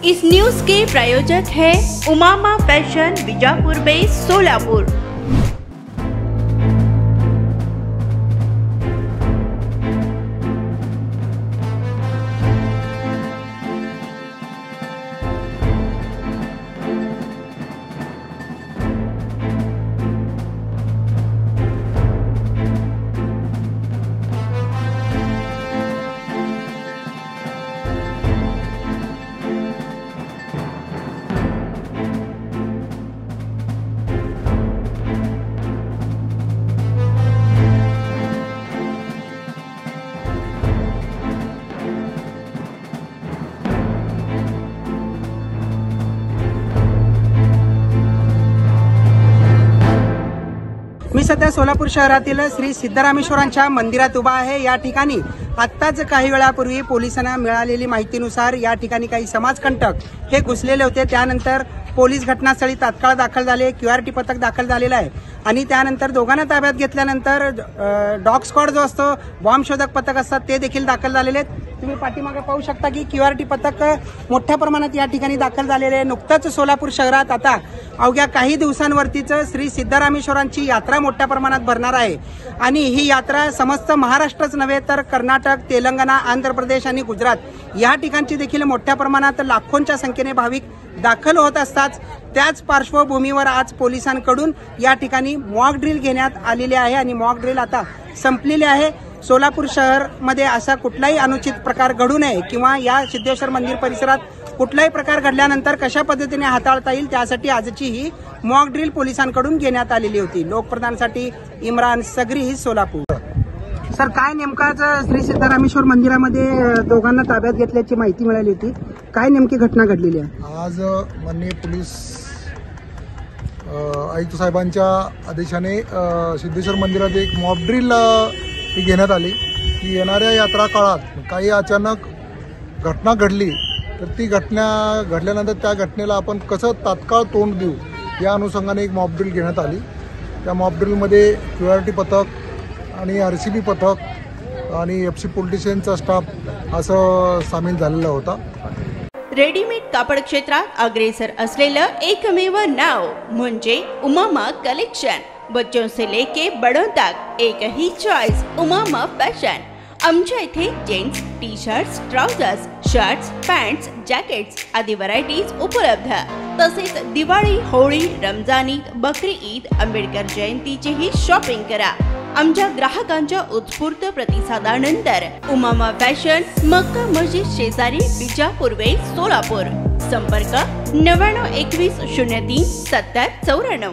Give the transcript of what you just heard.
इस news के प्रायोजक है Umama fashion, Bijapur base, Solapur. मी सध्या सोलापूर शहरातील श्री सिद्धरामेश्वरांच्या मंदिरात उभा आहे। या ठिकाणी आत्ताच काही वेळापूर्वी पोलिसांना मिळालेली माहितीनुसार या ठिकाणी काही समाजकंटक हे घुसलेले होते। त्यानंतर पोलीस घटनास्थळी तात्काळ दाखल झाले, क्यूआरटी पथक दाखल झालेलं आहे आणि त्यानंतर दोघांना ताब्यात घेतल्यानंतर डॉग स्क्वॉड जो असतो, बॉम्ब शोधक पथक असतात ते देखील दाखल झालेले आहेत। तुम्ही पाठीमागे पाहू शकता की क्यूआरटी पथक मोठ्या प्रमाणात या ठिकाणी दाखल झालेले आहे। नुकतंच सोलापूर शहरात आता अवघ्या काही दिवसांवरतीच श्री सिद्धरामेश्वरांची यात्रा मोठ्या प्रमाणात भरणार आहे आणि ही यात्रा समस्त महाराष्ट्रच नव्हे तर कर्नाटक, तेलंगणा, आंध्र प्रदेश आणि गुजरात या ठिकाणची देखील मोठ्या प्रमाणात लाखोंच्या संख्येने भाविक दाखल होत असतात। त्याच पार्श्वभूमीवर आज पोलिसांकडून या ठिकाणी मॉक ड्रिल घेण्यात आलेली आहे आणि मॉक ड्रिल आता संपलेली आहे। सोलापूर शहर मध्ये असा कुठलाही अनुचित प्रकार घडू नये किंवा या सिद्धेश्वर मंदिर परिसरात कुठलाही प्रकार घडल्यानंतर कशा पद्धतीने हाताळता येईल त्यासाठी आजची ही मॉक ड्रिल पोलिसांकडून घेण्यात आलेली होती। लोकप्रधानसाठी इम्रान सगरी, सोलापूर। सर, काय नेमकाच श्री सिद्धरामेश्वर मंदिरामध्ये दोघांना ताब्यात घेतल्याची माहिती मिळाली होती, काय नेमकी घटना घडलेली आहे? आज माननीय पोलीस आयुक्त साहेबांच्या आदेशाने सिद्धेश्वर मंदिरात एक मॉक ड्रिल घेण्यात आली की येणाऱ्या यात्रा काळात काही अचानक घटना घडली तर ती घटना घडल्यानंतर त्या घटनेला आपण कसं तात्काळ तोंड देऊ या अनुषंगाने एक मॉक ड्रिल घेण्यात आली। त्या मॉक ड्रिलमध्ये क्यूआरटी पथक आणि आरसीबी पथक आणि एफसी पोलीस स्टेशनचा स्टाफ असं सामील झालेला होता। रेडीमेड कापड क्षेत्रात अग्रेसर असलेलं एकमेव नाव म्हणजे उमामा कलेक्शन। बच्चों से लेके बड़ों तक एक ही चॉइस, उमामा फैशन। आमच्या इथे gents T shirts, trousers, shirts, pants, jackets आदी व्हरायटीज उपलब्ध। तसेच दिवाळी, होळी, रमजान ईद, बकरी ईद, आंबेडकर जयंतीचीही शॉपिंग करा। आमच्या ग्राहकांच्या उत्स्फूर्त प्रतिसादानंतर उमामा फॅशन, मक्का मस्जिद शेजारी, बीजापुर वेस, सोलापूर। संपर्क 99 21 03 70 94।